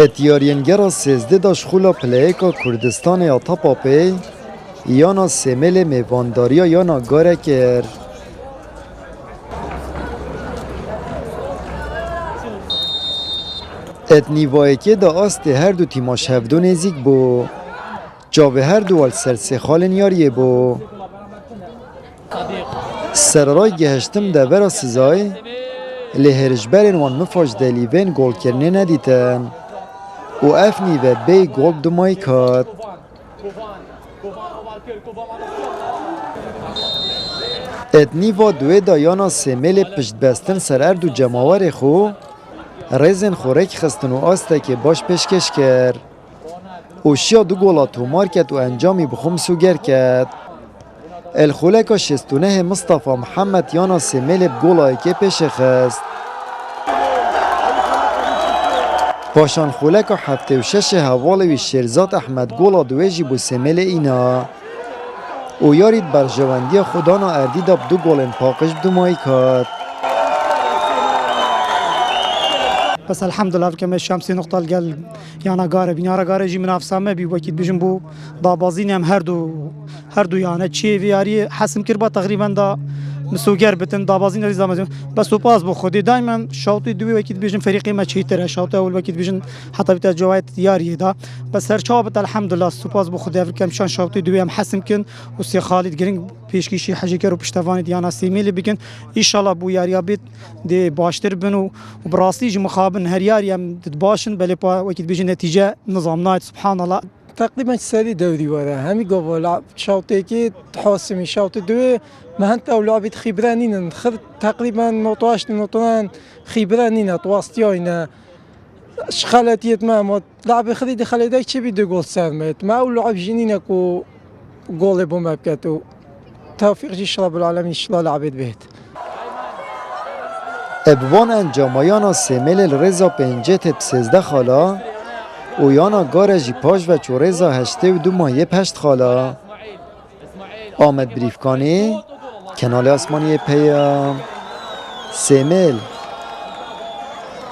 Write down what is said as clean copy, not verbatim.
اتیارینگرا سیزده داش خولا پلیکا کردستان یا تاپاپی یانا سیمل میوانداریا یانا گاره کر ات نیوایی که دا آست هر دو تیماش هفدو نزیک بو جاوه هر دو وال سرسی خالن یاریه بو سرارای گهشتم ده برا سزای لهرجبرین وان مفاش دلیوین گول کرنه ندیتن و افنی و بی گول دمایی کات ات نیوا دوی دا یانا سیمل پشت بستن سر اردو جماوار خو رزن خورک خستن و آسته که باش پشکش کرد و شیا دو گولا تومار کرد و انجامی بخوم سوگر کرد الخولکا شستونه مصطفى محمد یانا سیمل بگولای که پیش خست پاشان خولکا 76 حوالوی شیرزاد احمد گولا دویجی بو سیمل اینا و یارید بر جواندی خودانا اردی داب دو گولن پاقش بدومایی کات بس الحمد لله كما الشمسي نقطة القل يعني قارب يعني قارب جي منافسة ما بي وكيد بيجن بو ضابازين هم هردو يعني تشي فياري حسم كربا تقريبا دا مسوگر بتن ضابازين ريزا مزيون بس وباز بو خودي دائما شوطي دوي وكيد بيجن فريقي ما تشي ترى شوطي اول وكيد بيجن حتى بتا جوايت ياري دا بس هر شابت الحمد لله سوباز بو خودي افريكا مشان شوطي دوي هم حسم كن وسي خالد جرينج پیشکشی حاجی کرد و پشتوانی دیانا سیمیل بکن ایشالا بو یاریا بیت دی باشتر بنو و براستی جو مخابن هر یاریم تباشن بله پا وقت بیج نتیجه نظام نایت سبحان الله تقریبا سری دودی وره همی گفت لعب شوطی که تحاسمی شوطی دوی مهنت او لعبت خبرانین خب تقریبا نوتواش نوتوان خبرانین تواستیاین شخالتیت ما لعب خرید خلیده چه بی دو گل سرمت ما او لعب جنینه کو گل بوم بکتو توفیق جیش رب العالمین انشالله لعبت بهت ابوان انجام یانا سیمل الرزا پنجت بسزده خالا و یانا گارجی پاش و چو رزا هشته و دو ماهی پشت خالا آمد بریفکانی کنال آسمانی پیام سیمل